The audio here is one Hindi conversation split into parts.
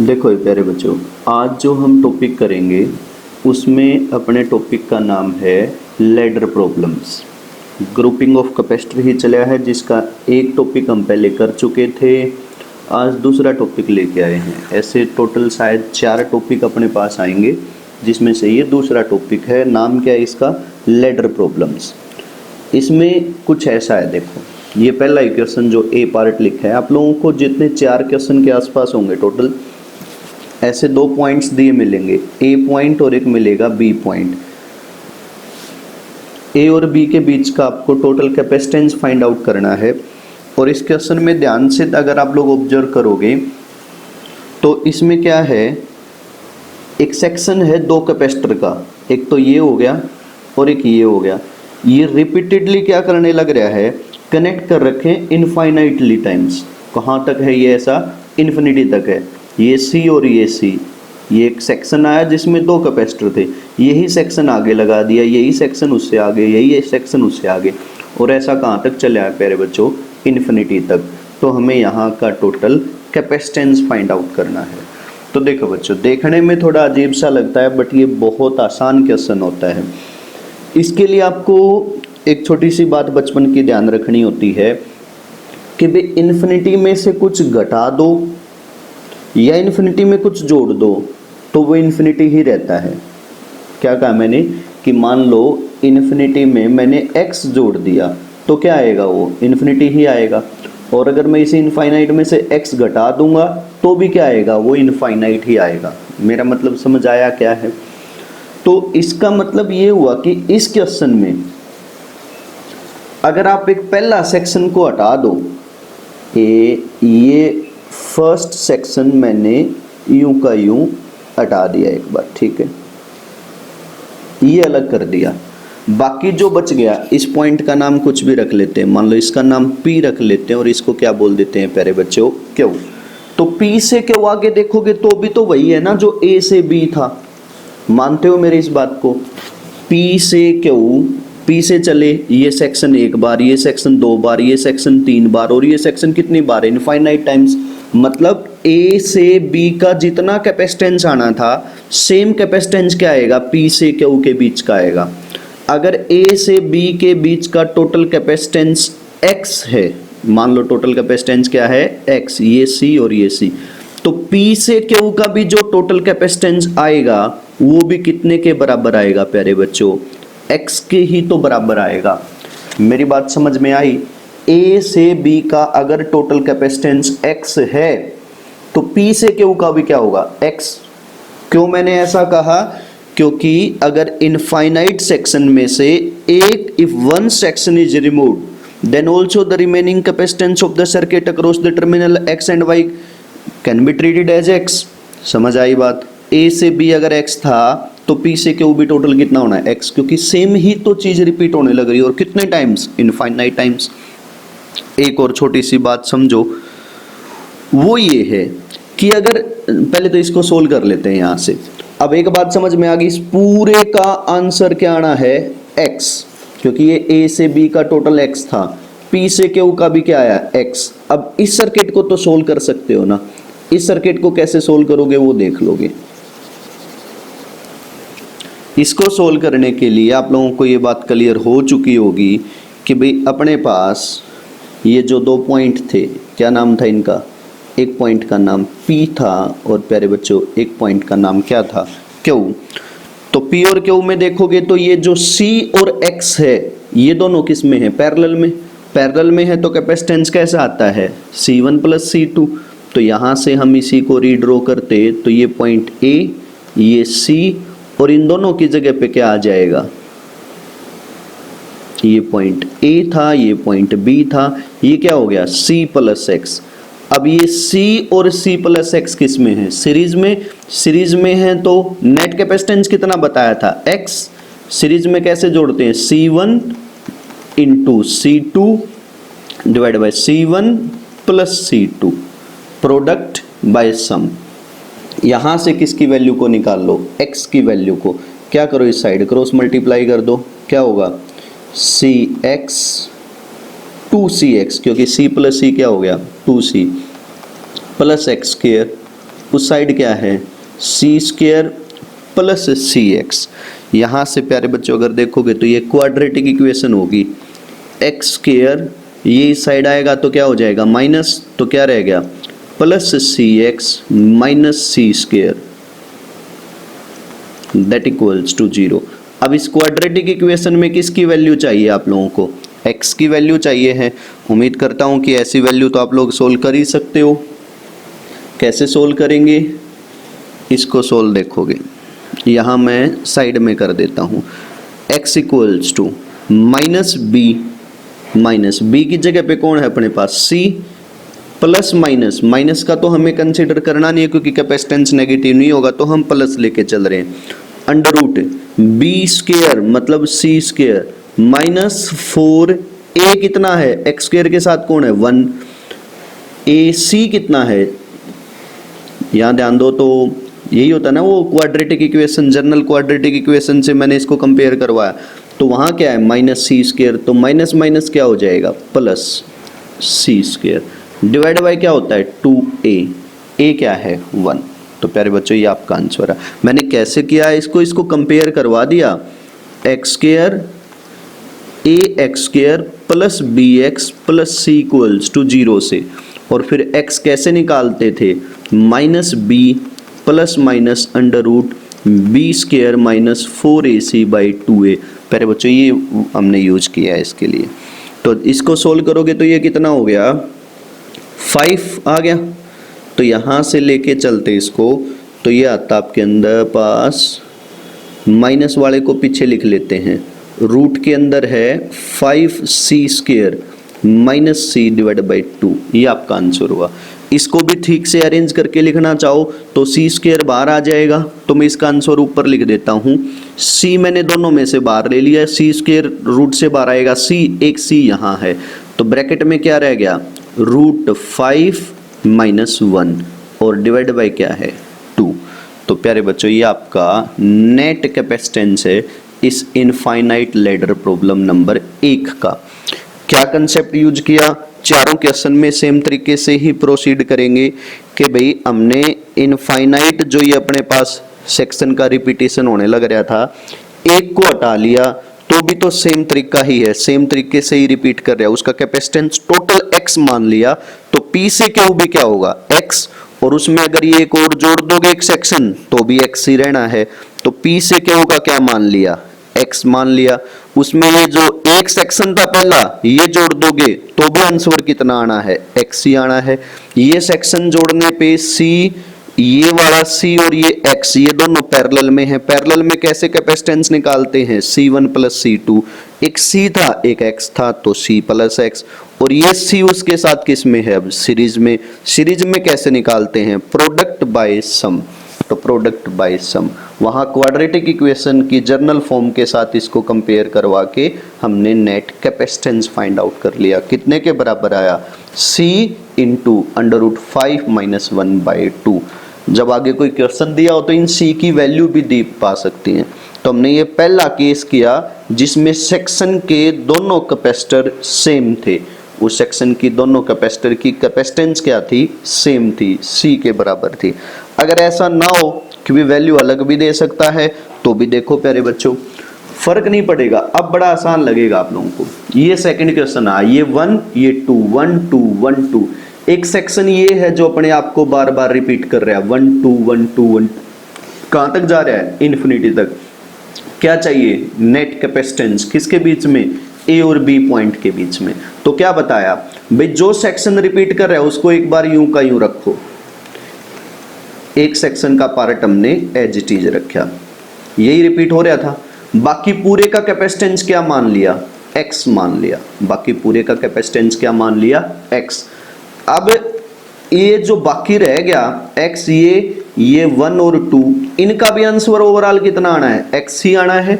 देखो ये प्यारे बच्चों, आज जो हम टॉपिक करेंगे उसमें अपने टॉपिक का नाम है ladder problems. Grouping of capacitor ही चला है, जिसका एक टॉपिक हम पहले कर चुके थे। आज दूसरा टॉपिक लेके आए हैं। ऐसे टोटल शायद 4 टॉपिक अपने पास आएंगे, जिसमें से ये दूसरा टॉपिक है। नाम क्या है इसका? Ladder problems. इसमें कुछ ऐसा है, देखो ये पहला क्वेश्चन जो ए पार्ट लिखा है, आप लोगों को जितने 4 क्वेश्चन के आसपास होंगे टोटल, ऐसे 2 पॉइंट्स दिए मिलेंगे, ए पॉइंट और एक मिलेगा बी पॉइंट। ए और बी के बीच का आपको टोटल कैपेसिटेंस फाइंड आउट करना है। और इस क्वेश्चन में ध्यान से अगर आप लोग ऑब्जर्व करोगे तो इसमें क्या है, एक सेक्शन है 2 कैपेसिटर का, एक तो ये हो गया और एक ये हो गया। ये रिपीटेडली क्या करने लग रहा है, कनेक्ट कर रखे इनफाइनाइटली टाइम्स। कहाँ तक है ये? ऐसा इन्फिनिटी तक है। ये सी और ये सी, ये एक सेक्शन आया जिसमें 2 कैपेसिटर थे, यही सेक्शन आगे लगा दिया, यही सेक्शन उससे आगे, यही सेक्शन उससे आगे, और ऐसा कहाँ तक चला है प्यारे बच्चों? इन्फिनिटी तक। तो हमें यहाँ का टोटल कैपेसिटेंस फाइंड आउट करना है। तो देखो बच्चों, देखने में थोड़ा अजीब सा लगता है, बट ये बहुत आसान क्वेश्चन होता है। इसके लिए आपको एक छोटी सी बात बचपन की ध्यान रखनी होती है कि भाई इन्फिनिटी में से कुछ घटा दो या इन्फिनिटी में कुछ जोड़ दो तो वो इन्फिनिटी ही रहता है। क्या कहा मैंने कि मान लो इन्फिनिटी में मैंने x जोड़ दिया तो क्या आएगा? वो इन्फिनिटी ही आएगा। और अगर मैं इसे इनफाइनाइट में से x घटा दूंगा तो भी क्या आएगा? वो इनफाइनाइट ही आएगा। मेरा मतलब समझ आया क्या है? तो इसका मतलब ये हुआ कि इस क्वेश्चन में अगर आप एक पहला सेक्शन को हटा दो, ये फर्स्ट सेक्शन मैंने यूं का यूं हटा दिया एक बार, ठीक है, ये अलग कर दिया। बाकी जो बच गया, इस पॉइंट का नाम कुछ भी रख लेते हैं, मान लो इसका नाम P रख लेते हैं और इसको क्या बोल देते हैं प्यारे बच्चों? क्यों। तो P से क्यों आगे देखोगे तो भी तो वही है ना जो A से B था। मानते हो मेरी इस बात को? P से क्यों, P से चले ये सेक्शन 1 बार, ये सेक्शन 2 बार, ये सेक्शन 3 बार, और ये सेक्शन कितनी बार? Infinite times. मतलब A से B का जितना कैपेसिटेंस आना था, सेम कैपेसिटेंस क्या आएगा? P से Q के बीच का आएगा। अगर A से B के बीच का टोटल कैपेसिटेंस X है, मान लो टोटल कैपेसिटेंस क्या है? X, ये C और ये C, तो P से Q का भी जो टोटल कैपेसिटेंस आएगा वो भी कितने के बराबर आएगा प्यारे बच्चों? X के ही तो बराबर आएगा। मेरी बात समझ में आई? A से B का अगर टोटल कैपेसिटेंस X है तो P से Q का भी क्या होगा? X। क्यों मैंने ऐसा कहा? क्योंकि अगर इनफाइनाइट सेक्शन में से एक, if one section is removed then also the remaining capacitance of the circuit across the terminal X and Y can be treated as X। समझ आई बात? A से B अगर X था तो P से Q भी टोटल कितना होना है? X, क्योंकि सेम ही तो चीज रिपीट होने लग रही है, और कितने टाइम्स? Infinite times. एक और छोटी सी बात समझो, वो ये है कि अगर पहले तो इसको सोल्व कर लेते हैं यहाँ से। अब एक बात समझ में आ गई, इस पूरे का आंसर क्या आना है? X, क्योंकि ये A से B का टोटल X था, P से Q का भी क्या आया? X। अब इस सर्किट को तो सोल्व कर सकते हो ना, इस सर्किट को कैसे सोल्व करोगे वो देख लोगे। इसको सोल्व करने के लिए आप लोगों को ये बात क्लियर हो चुकी होगी कि भाई अपने पास ये जो 2 पॉइंट थे, क्या नाम था इनका? एक पॉइंट का नाम P था और प्यारे बच्चों एक पॉइंट का नाम क्या था? Q। तो P और Q में देखोगे तो ये जो C और X है ये दोनों किस में है? पैरेलल में। पैरेलल में है तो कैपेसिटेंस कैसा आता है? C1 + C2। तो यहाँ से हम इसी को रीड्रॉ करते तो ये पॉइंट A, ये C, और इन दोनों की जगह पे क्या आ जाएगा? ये पॉइंट A था, ये पॉइंट B था, ये क्या हो गया? C + X। अब ये C और C + X किस में है? सीरीज में। सीरीज में है तो नेट कैपेसिटेंस कितना बताया था? X। सीरीज में कैसे जोड़ते हैं? C1 × C2 / C1 + C2 product bye सम। यहाँ से किसकी वैल्यू को निकाल लो? X की वैल्यू को। क्या करो, इस साइड क्रॉस मल्टीप्लाई कर दो, क्या होगा? CX 2CX, क्योंकि C + C क्या हो गया? 2C + X²। उस साइड क्या है सी स्क्वायर प्लस सी एक्स। यहाँ से प्यारे बच्चों अगर देखोगे तो ये क्वाड्रेटिक इक्वेशन होगी, एक्स स्क्वायर ये इस साइड आएगा तो क्या हो जाएगा माइनस, तो क्या रह गया plus c x minus c square that equals to 0। अब इस क्वाड्रेटिक इक्वेशन में किसकी वैल्यू चाहिए आप लोगों को, x की वैल्यू चाहिए है। उम्मीद करता हूँ कि ऐसी वैल्यू तो आप लोग सोल्व कर ही सकते हो। कैसे सोल्व करेंगे, इसको सोल्व देखोगे, यहाँ मैं साइड में कर देता हूँ, x equals to minus b की जगह पे कौन है अपने पास c प्लस माइनस का तो हमें कंसिडर करना नहीं है क्योंकि कैपेसिटेंस नेगेटिव नहीं होगा, तो हम प्लस लेके चल रहे हैं। अंडर रूट बी स्क्वायर मतलब सी स्क्वायर माइनस 4a कितना है एक्स स्क्वायर के साथ कौन है 1, ए सी कितना है, यहाँ ध्यान दो तो यही होता है ना वो quadratic equation, general quadratic equation से मैंने इसको कंपेयर करवाया, तो वहाँ क्या है माइनस सी स्क्वायर, तो माइनस माइनस क्या हो जाएगा plus c square divide by क्या होता है 2a, a क्या है 1। तो प्यारे बच्चों ये आपका आंसर है। मैंने कैसे किया है इसको कंपेयर करवा दिया, x square a x square plus b x plus c equals to 0 से, और फिर x कैसे निकालते थे minus b plus minus under root b square minus 4ac by 2a। प्यारे बच्चों ये हमने यूज किया है इसके लिए। तो इसको सोल्व करोगे तो ये कितना हो गया 5 आ गया, तो यहाँ से लेके चलते इसको, तो ये आता आपके अंदर पास माइनस वाले को पीछे लिख लेते हैं, रूट के अंदर है 5c square minus c divide by 2, ये आपका आंसर हुआ। इसको भी ठीक से अरेंज करके लिखना चाहो तो सी स्क्वायर बाहर आ जाएगा, तो मैं इसका आंसर ऊपर लिख देता हूँ, सी मैंने दोनों में से बाहर ले लिया, सी स्क्वायर रूट से बाहर आएगा, सी एक सी यहाँ है, तो ब्रैकेट में क्या रह गया रूट 5 माइनस 1 और डिवाइड बाई क्या है 2। तो प्यारे बच्चों ये आपका नेट कैपेसिटेंस है इस इनफाइनाइट लैडर प्रॉब्लम नंबर 1 का। क्या कंसेप्ट यूज किया, चारों क्वेश्चन में सेम तरीके से ही प्रोसीड करेंगे कि भाई हमने इनफाइनाइट जो ये अपने पास सेक्शन का रिपीटेशन होने लग रहा था, एक को हटा लिया तो भी तो सेम तरीका ही है, सेम तरीके से ही रिपीट कर रहा है, उसका कैपेसिटेंस टोटल x मान लिया, तो p से क्यू भी क्या होगा x, और उसमें अगर ये एक और जोड़ दोगे एक सेक्शन तो भी x ही रहना है, तो p से क्यू का क्या मान लिया x मान लिया, उसमें ये जो एक सेक्शन था पहला ये जोड़ दोगे तो भी आंसर कितना आना है x ही आना है। ये सेक्शन जोड़ने पे c, ये वाला c और ये x ये दोनों पैरेलल में है, पैरेलल में कैसे कैपेसिटेंस निकालते हैं c1 प्लस c2, एक c था एक x था तो c प्लस x, और ये c उसके साथ किस में है अब सीरीज में, सीरीज में कैसे निकालते हैं प्रोडक्ट बाय सम, तो प्रोडक्ट बाय सम, वहाँ क्वाड्रेटिक इक्वेशन की जर्नल फॉर्म के साथ इसको कंपेयर करवा के हमने नेट कैपेसिटेंस फाइंड आउट कर लिया, कितने के बराबर आया c into under root 5 minus 1 by 2। जब आगे कोई क्वेश्चन दिया हो तो इन c की वैल्यू भी दी पा सकती हैं, तो हमने ये पहला केस किया जिसमें सेक्शन के दोनों कैपेसिटर सेम थे, उस सेक्शन की दोनों कैपेसिटर की कैपेसिटेंस क्या थी सेम थी, c के बराबर थी। अगर ऐसा ना हो कि भी वैल्यू अलग भी दे सकता है तो भी देखो प्यारे बच्चों फर्क नहीं पड़ेगा, अब बड़ा आसान लगेगा आप लोगों को। ये सेकंड क्वेश्चन आ, ये 1 ये 2 1 2 1 2, एक सेक्शन ये है जो अपने आप को बार बार रिपीट कर रहा है 1 2 1 2 1, कहाँ तक जा रहा है इन्फिनिटी तक। क्या चाहिए नेट कैपेसिटेंस किसके बीच में ए और बी पॉइंट के बीच में, तो क्या बताया भाई जो सेक्शन रिपीट कर रहा है उसको एक बार यूं का यूं रखो, एक सेक्शन का पार्ट हमने एज इट इज रखा, यही रिपीट हो रहा था, बाकी पूरे का कैपेसिटेंस क्या मान लिया x मान लिया, बाकी पूरे का कैपेसिटेंस क्या मान लिया x। अब ये जो बाकी रह गया x, ये 1 और 2, इनका भी आंसर ओवरऑल कितना आना है x ही आना है,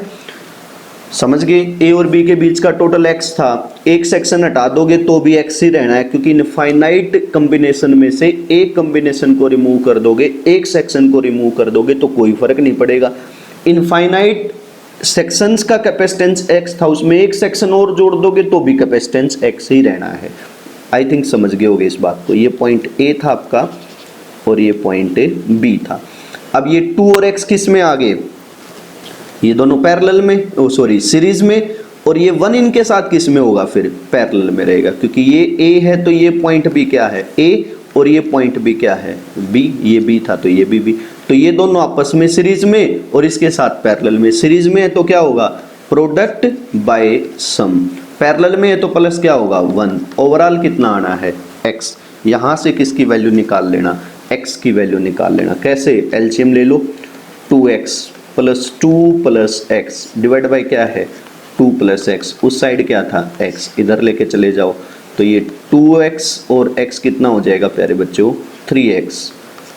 समझ गए। a और b के बीच का टोटल x था, एक सेक्शन हटा दोगे तो भी x ही रहना है क्योंकि इनफाइनाइट कॉम्बिनेशन में से एक कॉम्बिनेशन को रिमूव कर दोगे, एक सेक्शन को रिमूव कर दोगे तो कोई फर्क नहीं पड़ेगा। इनफाइनाइट सेक्शंस का कैपेसिटेंस x था, उसमें एक सेक्शन और जोड़ दोगे तो भी कैपेसिटेंस x ही रहना है। आई थिंक समझ गए होगे इस बात को। ये पॉइंट ए था आपका और ये पॉइंट बी था। अब ये 2 और x किस में आ गए, ये दोनों पैरेलल में, ओ सॉरी सीरीज में, और ये 1 इनके साथ किस में होगा, फिर पैरेलल में रहेगा, क्योंकि ये a है तो ये पॉइंट b क्या है a, और ये पॉइंट b क्या है b, ये b था तो ये b, तो ये दोनों आपस में सीरीज में और इसके साथ पैरेलल में। सीरीज में है तो क्या होगा, प्रोडक्ट बाय सम, पैरेलल में है तो प्लस क्या होगा 1, ओवरऑल कितना आना है x। यहाँ से किसकी वैल्यू निकाल लेना, x की वैल्यू निकाल लेना। कैसे, एलसीएम ले लो, 2x plus 2 plus x divide by क्या है 2 प्लस एक्स, उस साइड क्या था x, इधर लेके चले जाओ तो ये 2x और x कितना हो जाएगा प्यारे बच्चों 3x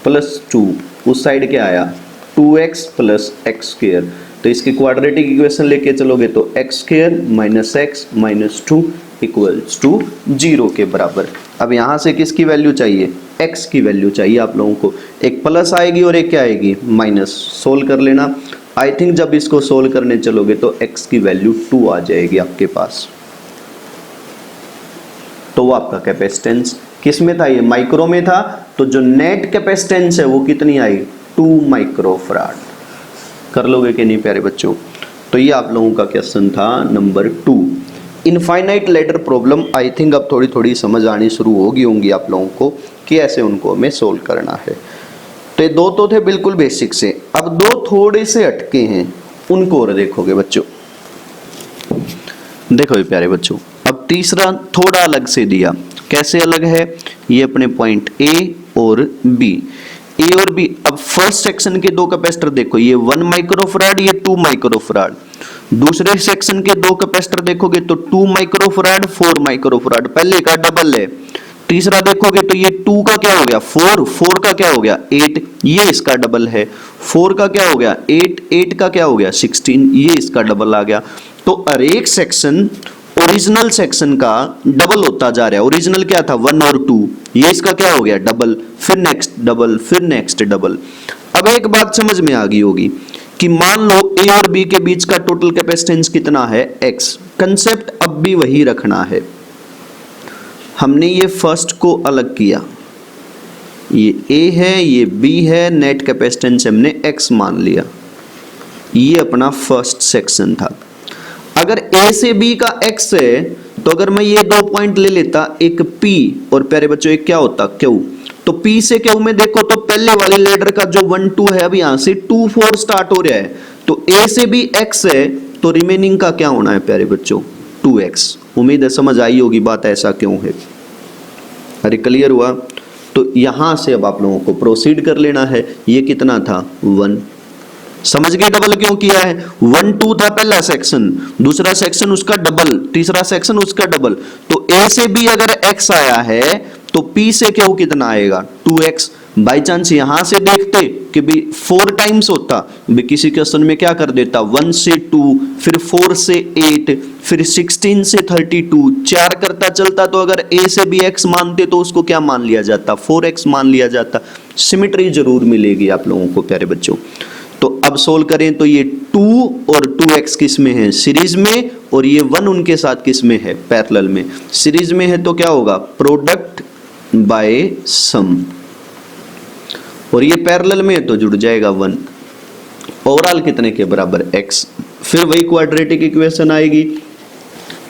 प्लस 2, उस साइड क्या आया 2x प्लस एक्स स्क्वायर, तो इसकी क्वाड्रेटिक इक्वेशन लेके चलोगे तो x square minus x minus 2 equals to 0 के बराबर। अब यहाँ से किसकी वैल्यू चाहिए, x की वैल्यू चाहिए आप लोगों को, एक प्लस आएगी और एक क्या आएगी माइनस, सोल्व कर लेना। आई थिंक जब इसको सोल्व करने चलोगे तो x की वैल्यू 2 आ जाएगी आपके पास। तो वो आपका कैपेसिटेंस किस में था, ये माइक्रो में था, तो जो नेट कैपेसिटेंस है वो कितनी आई 2 माइक्रोफराड। कर लोगे कि नहीं प्यारे बच्चों। तो ये आप लोगों का क्वेश्चन था number 2। Infinite letter problem I think अब थोड़ी थोड़ी समझ आनी शुरू होगी आप लोगों को कि ऐसे उनको हमें सोल्व करना है। तो ये 2 तो थे बिल्कुल बेसिक से, अब 2 थोड़े से हटके हैं, उनको और देखोगे बच्चों। देखो ये प्यारे बच्चों, अब तीसरा थोड़ा अलग से दिया, कैसे अलग है, ये अपने पॉइंट A और B, A और B। अब फर्स्ट सेक्शन के 2 कैपेसिटर देखो, ये 1 माइक्रोफराड, ये 2 माइक्रोफराड। दूसरे सेक्शन के 2 कैपेसिटर देखोगे तो 2 माइक्रोफराड 4 माइक्रोफराड, पहले का डबल है। तीसरा देखोगे तो ये 2 का क्या हो गया 4, 4 का क्या हो गया 8, ये इसका डबल है। 4 का क्या हो गया 8, 8 का क्या हो गया 16, ये इसका डबल आ गया। तो हर एक सेक्शन ओरिजिनल सेक्शन का डबल होता जा रहा है। ओरिजिनल क्या था 1 और 2, ये इसका क्या हो गया डबल, फिर नेक्स्ट डबल, फिर नेक्स्ट डबल। अब एक बात समझ में आ गई होगी कि मान लो A और B के बीच का टोटल कैपेसिटेंस कितना है x, कंसेप्ट अब भी वही रखना है। हमने ये फर्स्ट को अलग किया, ये A है ये B है, नेट कैपेसिटेंस हमने x मान लिया, ये अपना फर्स्ट सेक्शन था। अगर A से B का x है तो अगर मैं ये 2 पॉइंट ले लेता, एक P और प्यारे बच्चों एक क्या होता Q, तो P से Q में देखो तो पहले वाले लेडर का जो 1 2 है अब यहां से 2 4 स्टार्ट हो रहा है, तो A से भी x है तो रिमेनिंग का क्या होना है प्यारे बच्चों 2x। उम्मीद है समझ आई होगी बात ऐसा क्यों है। अरे क्लियर हुआ। तो यहां से अब आप लोगों को प्रोसीड कर लेना है। ये कितना था 1, समझ गए डबल क्यों किया है। 1 2 था पहला सेक्शन, दूसरा सेक्शन उसका डबल, तीसरा सेक्शन उसका डबल। तो A से B अगर x आया है तो P से Q कितना आएगा 2x। बाई चांस यहां से देखते कि भी 4 टाइम्स होता, भी किसी क्वेश्चन में क्या कर देता 1 से 2, फिर 4 से 8, फिर 16 से 32, 4 करता चलता, तो अगर A से B x मानते तो उसको क्या मान लिया जाता 4x मान लिया जाता। सिमेट्री जरूर मिलेगी आप लोगों को प्यारे बच्चों। तो अब सोल्व करें तो ये 2 और 2x किस में है सीरीज में, और ये 1 उनके साथ किस में है पैरेलल में। सीरीज में है तो क्या होगा प्रोडक्ट बाय सम, और ये पैरेलल में है तो जुड़ जाएगा 1। ओवरऑल कितने के बराबर x। फिर वही क्वाड्रेटिक इक्वेशन आएगी,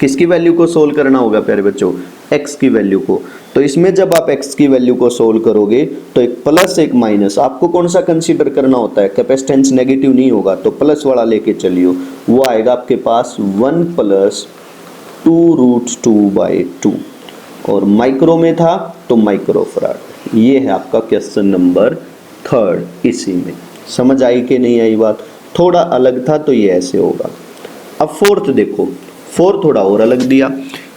किसकी वैल्यू को सोल्व करना होगा प्यारे बच्चों x की वैल्यू को। तो इसमें जब आप x की वैल्यू को सोल्व करोगे तो एक प्लस एक माइनस, आपको कौन सा कंसीडर करना होता है, कैपेसिटेंस नेगेटिव नहीं होगा तो प्लस वाला लेके चलियो, वो आएगा आपके पास 1 प्लस 2√2/2, और माइक्रो में था तो माइक्रोफराड। ये है आपका क्वेश्चन नंबर 3 इसी में। समझ आई कि नहीं आई बात, थोड़ा अलग था तो ये ऐसे होगा। अब फोर्थ देखो, फोर्थ थोड़ा और अलग दिया।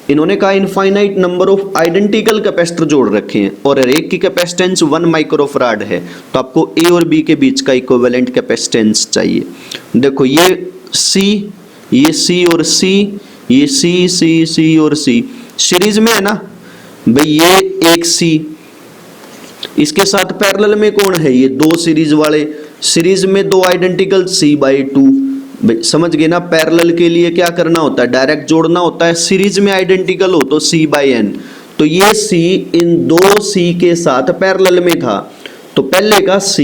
इन्होंने कहा infinite number of identical capacitor जोड़ रखे हैं और हर एक की कैपेसिटेंस 1 माइक्रोफराड है, तो आपको A और B के बीच का इक्विवेलेंट कैपेसिटेंस चाहिए। देखो ये C, ये C और C, ये C और C सीरीज में है ना भाई, ये एक C, इसके साथ पैरेलल में कौन है ये 2 सीरीज वाले, सीरीज में 2 आइडेंटिकल C/2। समझ गए ना, पैरेलल के लिए क्या करना होता है डायरेक्ट जोड़ना होता है, सीरीज में आइडेंटिकल हो तो C/n। तो ये C इन 2 C के साथ पैरेलल में था, तो पहले का C,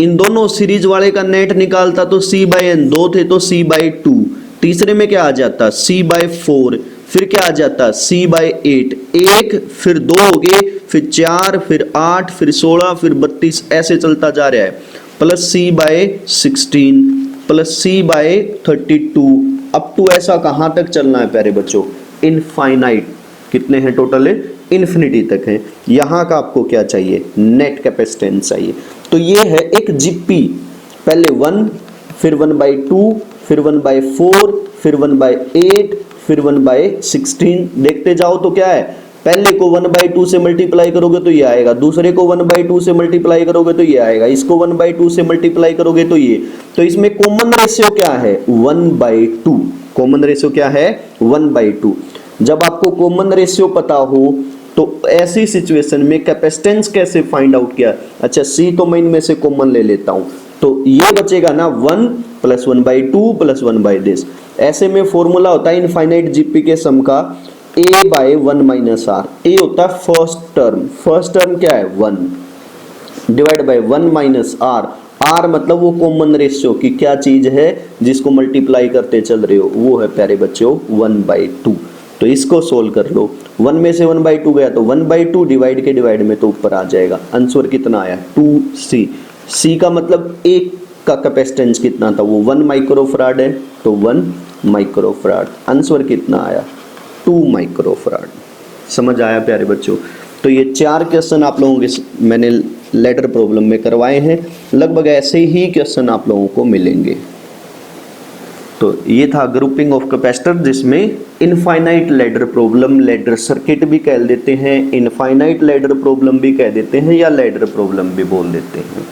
इन दोनों सीरीज वाले का नेट निकालता तो C/n, दो थे तो C/2, तीसरे में क्या आ जाता C/4, फिर क्या आ जाता C/8, एक फिर दो हो गए, फिर 4, फिर 8, फिर 16, फिर 32, ऐसे चलता जा रहा है, plus C/16 plus C/32 up to ऐसा कहां तक चलना है प्यारे बच्चों, इनफाइनाइट। कितने हैं टोटल है, इन्फिनिटी तक है। यहां का आपको क्या चाहिए, नेट कैपेसिटेंस चाहिए। तो ये है एक जीपी, पहले 1, फिर 1/2, फिर 1/4, फिर 1/8, फिर 1/16, देखते जाओ तो क्या है, पहले को 1/2 से मल्टीप्लाई करोगे तो ये आएगा, दूसरे को 1/2 से मल्टीप्लाई करोगे तो ये आएगा, इसको 1/2 से मल्टीप्लाई करोगे तो ये, तो इसमें कॉमन रेशियो क्या है 1/2, कॉमन रेशियो क्या है 1/2। जब आपको कॉमन रेशियो पता हो तो ऐसी सिचुएशन में कैपेसिटेंस कैसे फाइंड आउट किया, अच्छा C तो मैं इनमें से कॉमन ले लेता हूं, तो ये बचेगा ना 1 + 1/2 + 1/this। ऐसे में फॉर्मूला होता है इनफाइनाइट जीपी के सम का A/1 - R। A होता है फर्स्ट टर्म क्या है 1 डिवाइड बाय 1 - R। R मतलब वो कॉमन रेशियो की क्या चीज है जिसको मल्टीप्लाई करते चल रहे हो, वो है प्यारे बच्चों 1/2। तो इसको सोल्व कर लो, 1 में से 1/2 गया तो 1/2 डिवाइड के डिवाइड में तो ऊपर आ जाएगा। आंसर कितना आया 2C। C का मतलब एक का कैपेसिटेंस कितना था, वो 1 माइक्रोफराड है, तो 1 माइक्रोफराड। आंसर कितना आया 2 माइक्रोफराड। समझ आया प्यारे बच्चों। तो ये 4 क्वेश्चन आप लोगों के मैंने लेटर प्रॉब्लम में करवाए हैं, लगभग ऐसे ही क्वेश्चन आप लोगों को मिलेंगे। तो ये था ग्रुपिंग ऑफ कैपेसिटर, जिसमें infinite ladder problem, ladder circuit भी कह देते हैं, इनफाइनाइट लैडर प्रॉब्लम भी कह देते हैं, या लैडर प्रॉब्लम भी बोल देते हैं।